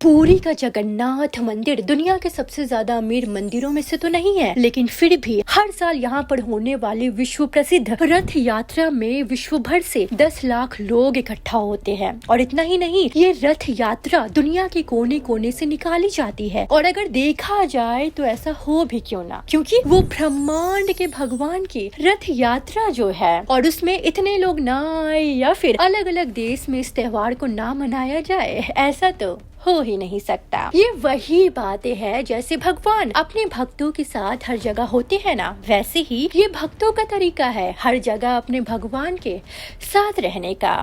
पुरी का जगन्नाथ मंदिर दुनिया के सबसे ज्यादा अमीर मंदिरों में से तो नहीं है, लेकिन फिर भी हर साल यहाँ पर होने वाली विश्व प्रसिद्ध रथ यात्रा में विश्व भर से 10 लाख लोग इकट्ठा होते हैं। और इतना ही नहीं, ये रथ यात्रा दुनिया के कोने कोने से निकाली जाती है। और अगर देखा जाए तो ऐसा हो भी क्यों ना, क्योंकि वो ब्रह्मांड के भगवान की रथ यात्रा जो है और उसमें इतने लोग ना आए या फिर अलग अलग देश में इस त्योहार को ना मनाया जाए, ऐसा तो हो ही नहीं सकता। ये वही बातें है जैसे भगवान अपने भक्तों के साथ हर जगह होते हैं ना, वैसे ही ये भक्तों का तरीका है हर जगह अपने भगवान के साथ रहने का।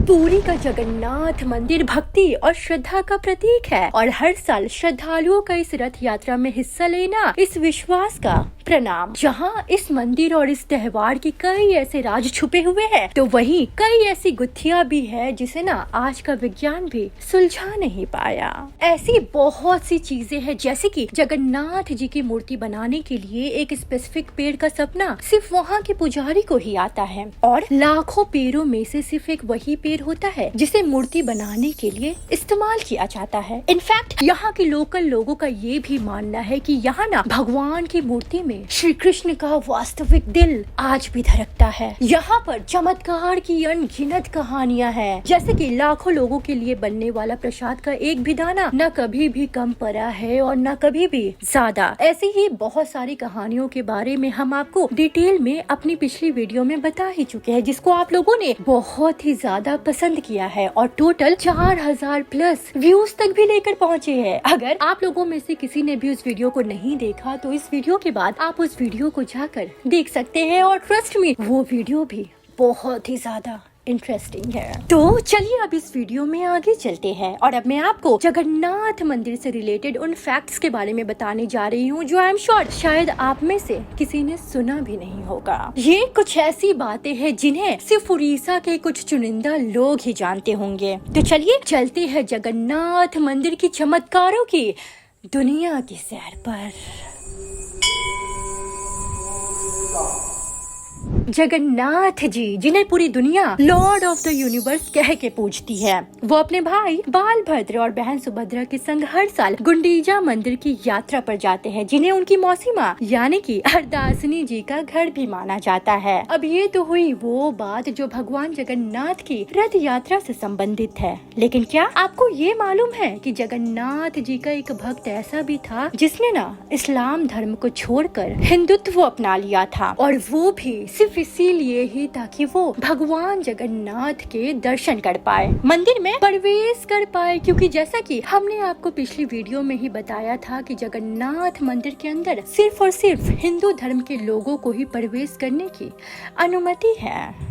पुरी का जगन्नाथ मंदिर भक्ति और श्रद्धा का प्रतीक है और हर साल श्रद्धालुओं का इस रथ यात्रा में हिस्सा लेना इस विश्वास का प्रणाम। जहाँ इस मंदिर और इस त्योहार के कई ऐसे राज छुपे हुए हैं, तो वहीं कई ऐसी गुत्थियां भी है जिसे ना आज का विज्ञान भी सुलझा नहीं पाया। ऐसी बहुत सी चीजें हैं, जैसे कि जगन्नाथ जी की मूर्ति बनाने के लिए एक स्पेसिफिक पेड़ का सपना सिर्फ वहाँ के पुजारी को ही आता है और लाखों पेड़ों में से सिर्फ एक वही पेड़ होता है जिसे मूर्ति बनाने के लिए इस्तेमाल किया जाता है। इनफैक्ट यहाँ के लोकल लोगों का ये भी मानना है कि यहाँ ना भगवान की मूर्ति में श्री कृष्ण का वास्तविक दिल आज भी धड़कता है। यहाँ पर चमत्कार की अनगिनत कहानियाँ हैं, जैसे कि लाखों लोगों के लिए बनने वाला प्रसाद का एक भी दाना न कभी भी कम पड़ा है और न कभी भी ज्यादा। ऐसी ही बहुत सारी कहानियों के बारे में हम आपको डिटेल में अपनी पिछली वीडियो में बता ही चुके हैं, जिसको आप लोगों ने बहुत ही ज्यादा पसंद किया है और टोटल 4000 प्लस व्यूज तक भी लेकर पहुँचे हैं। अगर आप लोगों में से किसी ने भी उस वीडियो को नहीं देखा तो इस वीडियो के बाद आप उस वीडियो को जाकर देख सकते हैं और ट्रस्ट मी, वो वीडियो भी बहुत ही ज्यादा इंटरेस्टिंग है। तो चलिए अब इस वीडियो में आगे चलते हैं और अब मैं आपको जगन्नाथ मंदिर से रिलेटेड उन फैक्ट्स के बारे में बताने जा रही हूँ जो आई एम श्योर शायद आप में से किसी ने सुना भी नहीं होगा। ये कुछ ऐसी बातें हैं जिन्हें सिर्फ उड़ीसा के कुछ चुनिंदा लोग ही जानते होंगे। तो चलिए चलते हैं जगन्नाथ मंदिर की चमत्कारों की दुनिया की सैर पर। जगन्नाथ जी, जिन्हें पूरी दुनिया लॉर्ड ऑफ द यूनिवर्स कह के पूजती है, वो अपने भाई बालभद्र और बहन सुभद्रा के संग हर साल गुंडीचा मंदिर की यात्रा पर जाते हैं, जिन्हें उनकी मौसी माँ यानी कि हरदासिनी जी का घर भी माना जाता है। अब ये तो हुई वो बात जो भगवान जगन्नाथ की रथ यात्रा से संबंधित है, लेकिन क्या आपको ये मालूम है कि जगन्नाथ जी का एक भक्त ऐसा भी था जिसने ना इस्लाम धर्म को छोड़कर हिंदुत्व अपना लिया था, और वो भी सिर्फ इसीलिए ही ताकि वो भगवान जगन्नाथ के दर्शन कर पाए, मंदिर में प्रवेश कर पाए। क्योंकि जैसा कि हमने आपको पिछली वीडियो में ही बताया था कि जगन्नाथ मंदिर के अंदर सिर्फ और सिर्फ हिंदू धर्म के लोगों को ही प्रवेश करने की अनुमति है।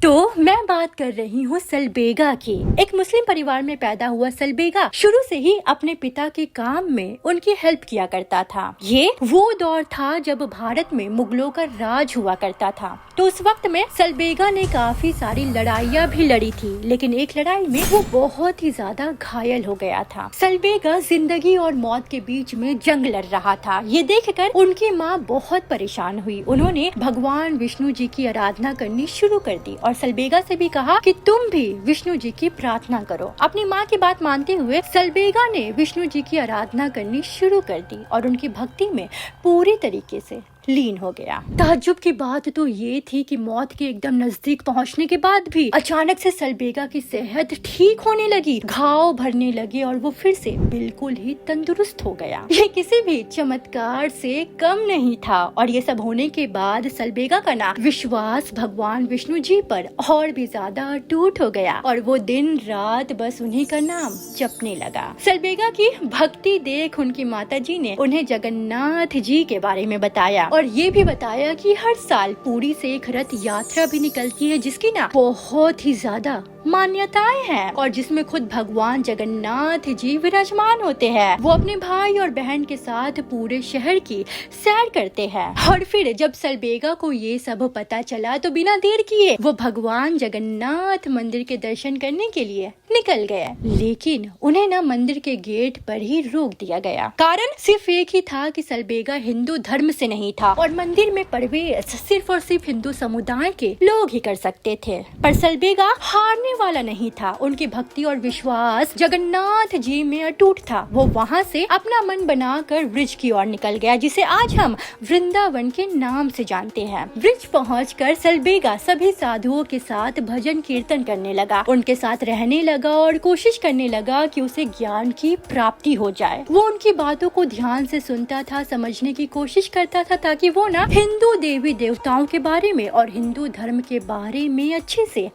तो मैं बात कर रही हूँ सलबेगा की। एक मुस्लिम परिवार में पैदा हुआ सलबेगा शुरू से ही अपने पिता के काम में उनकी हेल्प किया करता था। ये वो दौर था जब भारत में मुगलों का राज हुआ करता था, तो उस वक्त में सलबेगा ने काफी सारी लड़ाइयाँ भी लड़ी थी, लेकिन एक लड़ाई में वो बहुत ही ज्यादा घायल हो गया था। सलबेगा जिंदगी और मौत के बीच में जंग लड़ रहा था। ये देखकर उनकी माँ बहुत परेशान हुई। उन्होंने भगवान विष्णु जी की आराधना करनी शुरू कर दी और सलबेगा से भी कहा कि तुम भी विष्णु जी की प्रार्थना करो। अपनी माँ की बात मानते हुए सलबेगा ने विष्णु जी की आराधना करनी शुरू कर दी और उनकी भक्ति में पूरी तरीके से लीन हो गया। ताज्जुब की बात तो ये थी कि मौत के एकदम नजदीक पहुंचने के बाद भी अचानक से सलबेगा की सेहत ठीक होने लगी, घाव भरने लगे और वो फिर से बिल्कुल ही तंदुरुस्त हो गया। ये किसी भी चमत्कार से कम नहीं था और ये सब होने के बाद सलबेगा का ना विश्वास भगवान विष्णु जी पर और भी ज्यादा अटूट हो गया और वो दिन रात बस उन्हीं का नाम जपने लगा। सलबेगा की भक्ति देख उनकी माता जी ने उन्हें जगन्नाथ जी के बारे में बताया और ये भी बताया कि हर साल पुरी से एक रथ यात्रा भी निकलती है जिसकी ना बहुत ही ज्यादा मान्यताएं हैं और जिसमें खुद भगवान जगन्नाथ जी विराजमान होते हैं। वो अपने भाई और बहन के साथ पूरे शहर की सैर करते हैं और फिर जब सलबेगा को ये सब पता चला तो बिना देर किए वो भगवान जगन्नाथ मंदिर के दर्शन करने के लिए निकल गए, लेकिन उन्हें ना मंदिर के गेट पर ही रोक दिया गया। कारण सिर्फ एक ही था कि सलबेगा हिंदू धर्म से नहीं था था और मंदिर में प्रवेश सिर्फ और सिर्फ हिंदू समुदाय के लोग ही कर सकते थे। पर सलबेगा हारने वाला नहीं था। उनकी भक्ति और विश्वास जगन्नाथ जी में अटूट था। वो वहाँ से अपना मन बनाकर ब्रिज की ओर निकल गया, जिसे आज हम वृंदावन के नाम से जानते हैं। ब्रिज पहुंचकर सलबेगा सभी साधुओं के साथ भजन कीर्तन करने लगा, उनके साथ रहने लगा और कोशिश करने लगा कि उसे ज्ञान की प्राप्ति हो जाए। वो उनकी बातों को ध्यान से सुनता था, समझने की कोशिश करता था, ताकि वो ना हिंदू देवी देवताओं के बारे में और हिंदू धर्म के बारे में अच्छे से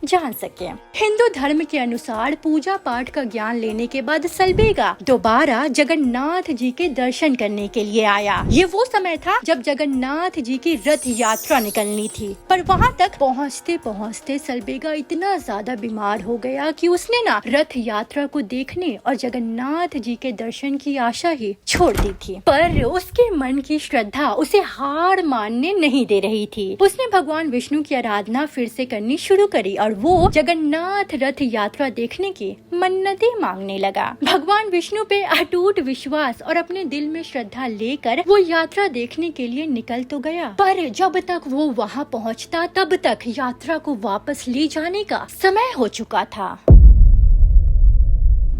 जान सके। हिंदू धर्म के अनुसार पूजा पाठ का ज्ञान लेने के बाद सलबेगा दोबारा जगन्नाथ जी के दर्शन करने के लिए आया। ये वो समय था जब जगन्नाथ जी की रथ यात्रा निकलनी थी। पर वहाँ तक पहुँचते पहुँचते सलबेगा इतना ज्यादा बीमार हो गया कि उसने ना रथ यात्रा को देखने और जगन्नाथ जी के दर्शन की आशा ही छोड़ दी थी। पर उसके मन की श्रद्धा उसे हार मानने नहीं दे रही थी। उसने भगवान विष्णु की आराधना फिर से करनी शुरू करी और वो जगन्नाथ रथ यात्रा देखने की मन्नतें मांगने लगा। भगवान विष्णु पे अटूट विश्वास और अपने दिल में श्रद्धा लेकर वो यात्रा देखने के लिए निकल तो गया, पर जब तक वो वहाँ पहुँचता तब तक यात्रा को वापस ले जाने का समय हो चुका था।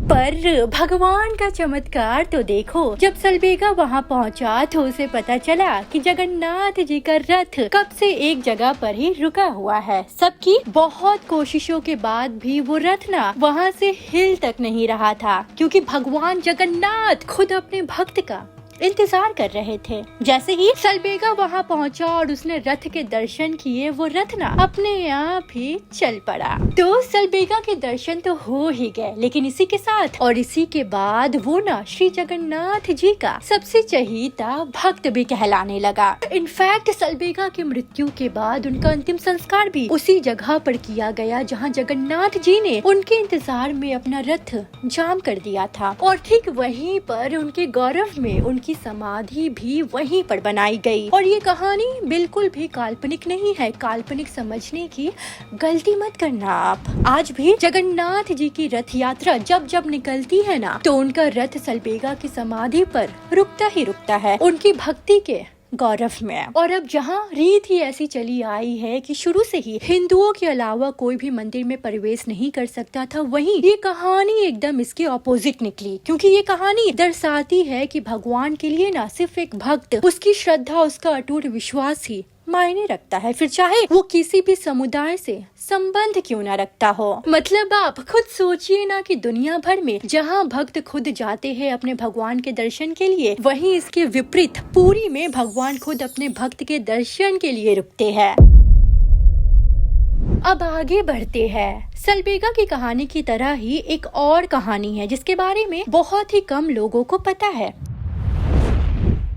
पर भगवान का चमत्कार तो देखो, जब सलबेगा वहाँ पहुँचा तो उसे पता चला कि जगन्नाथ जी का रथ कब से एक जगह पर ही रुका हुआ है। सबकी बहुत कोशिशों के बाद भी वो रथ ना वहाँ से हिल तक नहीं रहा था, क्योंकि भगवान जगन्नाथ खुद अपने भक्त का इंतजार कर रहे थे। जैसे ही सलबेगा वहाँ पहुँचा और उसने रथ के दर्शन किए, वो रथ ना अपने आप ही चल पड़ा। तो सलबेगा के दर्शन तो हो ही गए, लेकिन इसी के साथ और इसी के बाद वो ना श्री जगन्नाथ जी का सबसे चहीता भक्त भी कहलाने लगा। इनफैक्ट सलबेगा की मृत्यु के बाद उनका अंतिम संस्कार भी उसी जगह पर किया गया जहाँ जगन्नाथ जी ने उनके इंतजार में अपना रथ जाम कर दिया था। और ठीक वहीं पर उनके गौरव में उनकी समाधि भी वहीं पर बनाई गई। और ये कहानी बिल्कुल भी काल्पनिक नहीं है। काल्पनिक समझने की गलती मत करना आप। आज भी जगन्नाथ जी की रथ यात्रा जब जब निकलती है ना, तो उनका रथ सलबेगा की समाधि पर रुकता ही रुकता है, उनकी भक्ति के गौरव में। और अब जहाँ रीत ही ऐसी चली आई है कि शुरू से ही हिंदुओं के अलावा कोई भी मंदिर में प्रवेश नहीं कर सकता था, वहीं ये कहानी एकदम इसके ऑपोजिट निकली। क्योंकि ये कहानी दर्शाती है कि भगवान के लिए ना सिर्फ एक भक्त, उसकी श्रद्धा, उसका अटूट विश्वास ही मायने रखता है, फिर चाहे वो किसी भी समुदाय से संबंध क्यों ना रखता हो। मतलब आप खुद सोचिए ना कि दुनिया भर में जहाँ भक्त खुद जाते हैं अपने भगवान के दर्शन के लिए, वहीं इसके विपरीत पुरी में भगवान खुद अपने भक्त के दर्शन के लिए रुकते हैं। अब आगे बढ़ते हैं। सलबेगा की कहानी की तरह ही एक और कहानी है जिसके बारे में बहुत ही कम लोगों को पता है।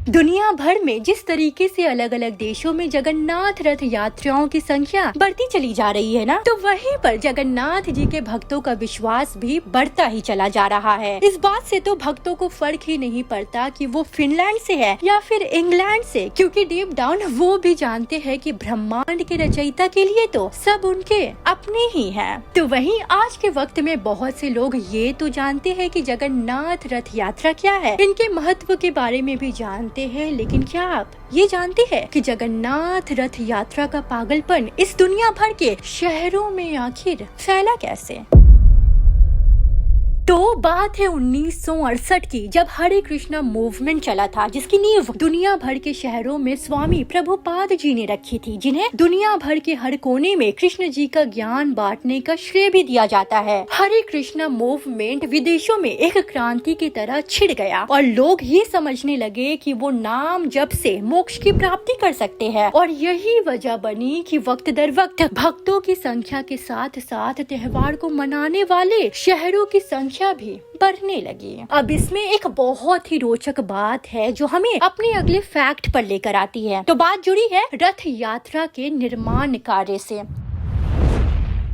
दुनिया भर में जिस तरीके से अलग अलग देशों में जगन्नाथ रथ यात्राओं की संख्या बढ़ती चली जा रही है ना, तो वहीं पर जगन्नाथ जी के भक्तों का विश्वास भी बढ़ता ही चला जा रहा है। इस बात से तो भक्तों को फर्क ही नहीं पड़ता कि वो फिनलैंड से है या फिर इंग्लैंड से, क्योंकि डीप डाउन वो भी जानते हैं कि ब्रह्मांड के रचयिता के लिए तो सब उनके अपने ही हैं। तो वहीं आज के वक्त में बहुत से लोग ये तो जानते हैं कि जगन्नाथ रथ यात्रा क्या है, इनके महत्व के बारे में भी जानते हैं, लेकिन क्या आप ये जानते हैं कि जगन्नाथ रथ यात्रा का पागलपन इस दुनिया भर के शहरों में आखिर फैला कैसे? तो बात है 1968 की, जब हरे कृष्णा मूवमेंट चला था, जिसकी नींव दुनिया भर के शहरों में स्वामी प्रभुपाद जी ने रखी थी, जिन्हें दुनिया भर के हर कोने में कृष्ण जी का ज्ञान बांटने का श्रेय भी दिया जाता है। हरे कृष्णा मूवमेंट विदेशों में एक क्रांति की तरह छिड़ गया और लोग ये समझने लगे कि वो नाम जप से मोक्ष की प्राप्ति कर सकते हैं। और यही वजह बनी कि वक्त दर वक्त भक्तों की संख्या के साथ साथ त्योहार को मनाने वाले शहरों की संख्या भी बढ़ने लगी। अब इसमें एक बहुत ही रोचक बात है जो हमें अपने अगले फैक्ट पर लेकर आती है। तो बात जुड़ी है रथ यात्रा के निर्माण कार्य से।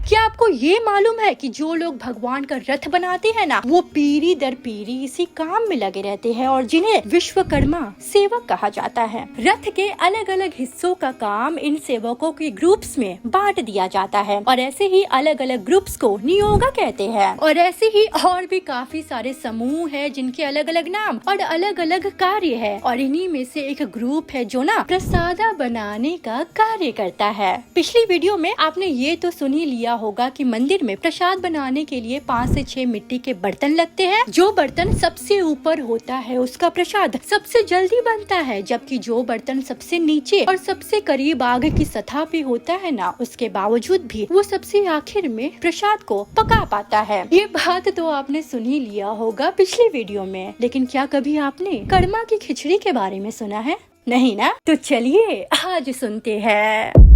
क्या आपको ये मालूम है कि जो लोग भगवान का रथ बनाते हैं ना, वो पीढ़ी दर पीढ़ी इसी काम में लगे रहते हैं और जिन्हें विश्वकर्मा सेवक कहा जाता है। रथ के अलग अलग हिस्सों का काम इन सेवकों के ग्रुप्स में बांट दिया जाता है और ऐसे ही अलग अलग ग्रुप्स को नियोगा कहते हैं। और ऐसे ही और भी काफी सारे समूह है जिनके अलग अलग नाम और अलग अलग कार्य है। और इन्हीं में से एक ग्रुप है जो ना प्रसादा बनाने का कार्य करता है। पिछली वीडियो में आपने ये तो सुन ही लिया होगा कि मंदिर में प्रसाद बनाने के लिए 5 से 6 मिट्टी के बर्तन लगते हैं। जो बर्तन सबसे ऊपर होता है उसका प्रसाद सबसे जल्दी बनता है, जबकि जो बर्तन सबसे नीचे और सबसे करीब आग की सतह पे होता है ना, उसके बावजूद भी वो सबसे आखिर में प्रसाद को पका पाता है। ये बात तो आपने सुन ही लिया होगा पिछली वीडियो में, लेकिन क्या कभी आपने करमा की खिचड़ी के बारे में सुना है? नहीं ना? तो चलिए आज सुनते हैं।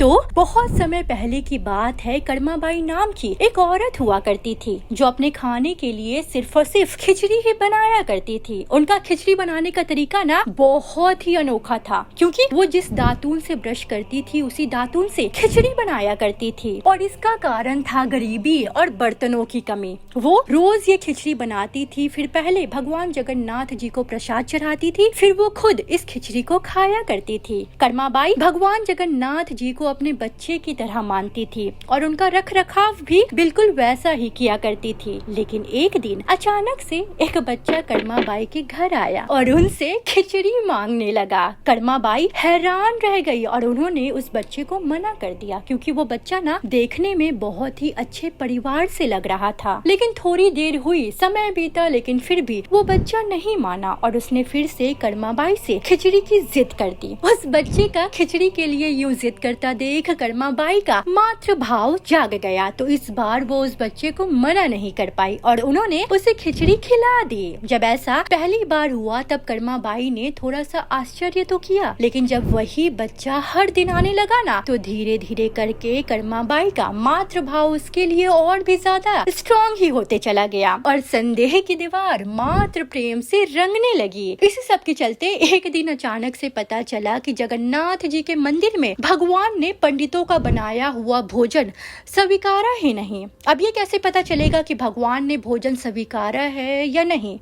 तो बहुत समय पहले की बात है, कर्माबाई नाम की एक औरत हुआ करती थी जो अपने खाने के लिए सिर्फ और सिर्फ खिचड़ी ही बनाया करती थी। उनका खिचड़ी बनाने का तरीका ना बहुत ही अनोखा था, क्योंकि वो जिस दातून से ब्रश करती थी उसी दातून से खिचड़ी बनाया करती थी। और इसका कारण था गरीबी और बर्तनों की कमी। वो रोज ये खिचड़ी बनाती थी, फिर पहले भगवान जगन्नाथ जी को प्रसाद चढ़ाती थी, फिर वो खुद इस खिचड़ी को खाया करती थी। कर्माबाई भगवान जगन्नाथ जी को अपने बच्चे की तरह मानती थी और उनका रख रखाव भी बिल्कुल वैसा ही किया करती थी। लेकिन एक दिन अचानक से एक बच्चा कर्माबाई के घर आया और उनसे खिचड़ी मांगने लगा। कर्माबाई हैरान रह गई और उन्होंने उस बच्चे को मना कर दिया, क्योंकि वो बच्चा ना देखने में बहुत ही अच्छे परिवार से लग रहा था। लेकिन थोड़ी देर हुई, समय बीता, लेकिन फिर भी वो बच्चा नहीं माना और उसने फिर से कर्माबाई से खिचड़ी की जिद कर दी। उस बच्चे का खिचड़ी के लिए यूं जिद करता देख कर्माबाई का मातृ भाव जाग गया। तो इस बार वो उस बच्चे को मना नहीं कर पाई और उन्होंने उसे खिचड़ी खिला दी। जब ऐसा पहली बार हुआ तब कर्माबाई ने थोड़ा सा आश्चर्य तो किया, लेकिन जब वही बच्चा हर दिन आने लगा ना, तो धीरे धीरे करके कर्माबाई का मातृ भाव उसके लिए और भी ज्यादा स्ट्रॉन्ग ही होते चला गया और संदेह की दीवार मातृ प्रेम से रंगने लगी। इसी सब के चलते एक दिन अचानक से पता चला कि जगन्नाथ जी के मंदिर में भगवान ने पंडितों का बनाया हुआ भोजन स्वीकारा ही नहीं। अब ये कैसे पता चलेगा कि भगवान ने भोजन स्वीकारा है या नहीं?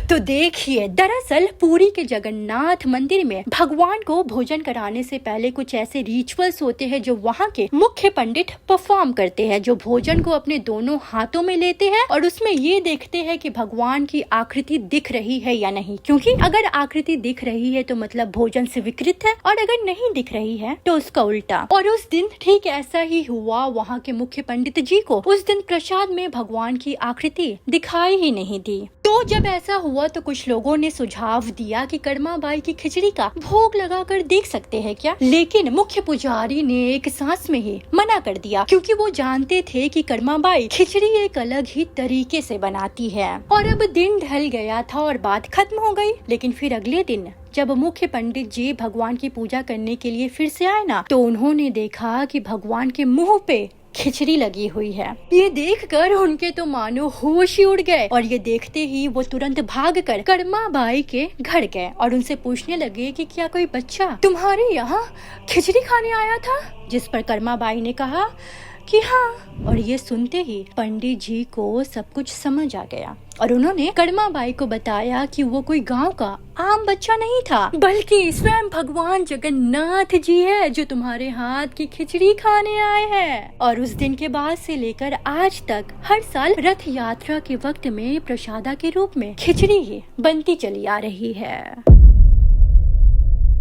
तो देखिए, दरअसल पुरी के जगन्नाथ मंदिर में भगवान को भोजन कराने से पहले कुछ ऐसे रिचुअल्स होते हैं जो वहाँ के मुख्य पंडित परफॉर्म करते हैं, जो भोजन को अपने दोनों हाथों में लेते हैं और उसमें ये देखते हैं कि भगवान की आकृति दिख रही है या नहीं। क्योंकि अगर आकृति दिख रही है तो मतलब भोजन स्वीकृत है और अगर नहीं दिख रही है तो उसका उल्टा। और उस दिन ठीक ऐसा ही हुआ। वहाँ के मुख्य पंडित जी को उस दिन प्रसाद में भगवान की आकृति दिखाई ही नहीं दी। तो जब ऐसा हुआ तो कुछ लोगों ने सुझाव दिया कि कर्माबाई की खिचड़ी का भोग लगाकर देख सकते हैं क्या, लेकिन मुख्य पुजारी ने एक सांस में ही मना कर दिया, क्योंकि वो जानते थे कि कर्माबाई खिचड़ी एक अलग ही तरीके से बनाती है। और अब दिन ढल गया था और बात खत्म हो गई। लेकिन फिर अगले दिन जब मुख्य पंडित जी भगवान की पूजा करने के लिए फिर से आए ना, तो उन्होंने देखा कि भगवान के मुंह पे खिचड़ी लगी हुई है। ये देखकर उनके तो मानो होश ही उड़ गए और ये देखते ही वो तुरंत भागकर कर्माबाई के घर गए और उनसे पूछने लगे कि क्या कोई बच्चा तुम्हारे यहाँ खिचड़ी खाने आया था? जिस पर कर्माबाई ने कहा कि हाँ। और ये सुनते ही पंडित जी को सब कुछ समझ आ गया और उन्होंने कर्माबाई को बताया कि वो कोई गांव का आम बच्चा नहीं था, बल्कि स्वयं भगवान जगन्नाथ जी है जो तुम्हारे हाथ की खिचड़ी खाने आए हैं। और उस दिन के बाद से लेकर आज तक हर साल रथ यात्रा के वक्त में प्रसादा के रूप में खिचड़ी ही बनती चली आ रही है।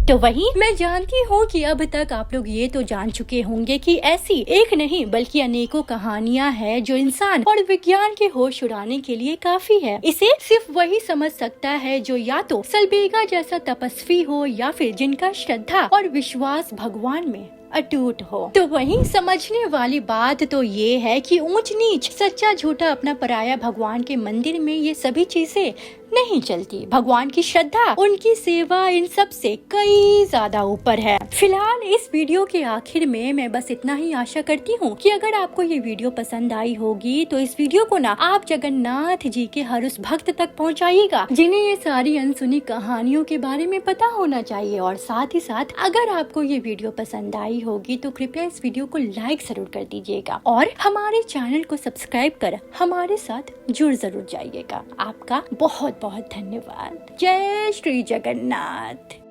तो वहीं मैं जानती हूँ कि अब तक आप लोग ये तो जान चुके होंगे कि ऐसी एक नहीं बल्कि अनेकों कहानियाँ हैं जो इंसान और विज्ञान के होश उड़ाने के लिए काफी है। इसे सिर्फ वही समझ सकता है जो या तो सलबेगा जैसा तपस्वी हो या फिर जिनका श्रद्धा और विश्वास भगवान में अटूट हो। तो वहीं समझने वाली बात तो ये है कि ऊंच नीच, सच्चा झूठा, अपना पराया भगवान के मंदिर में ये सभी चीजें नहीं चलती। भगवान की श्रद्धा, उनकी सेवा इन सब से कई ज्यादा ऊपर है। फिलहाल इस वीडियो के आखिर में मैं बस इतना ही आशा करती हूँ कि अगर आपको ये वीडियो पसंद आई होगी तो इस वीडियो को ना आप जगन्नाथ जी के हर उस भक्त तक पहुँचाइएगा जिन्हें ये सारी अनसुनी कहानियों के बारे में पता होना चाहिए। और साथ ही साथ अगर आपको ये वीडियो पसंद आई आई होगी तो कृपया इस वीडियो को लाइक जरूर कर दीजिएगा और हमारे चैनल को सब्सक्राइब कर हमारे साथ जुड़ जरूर जाइएगा। आपका बहुत बहुत धन्यवाद। जय श्री जगन्नाथ।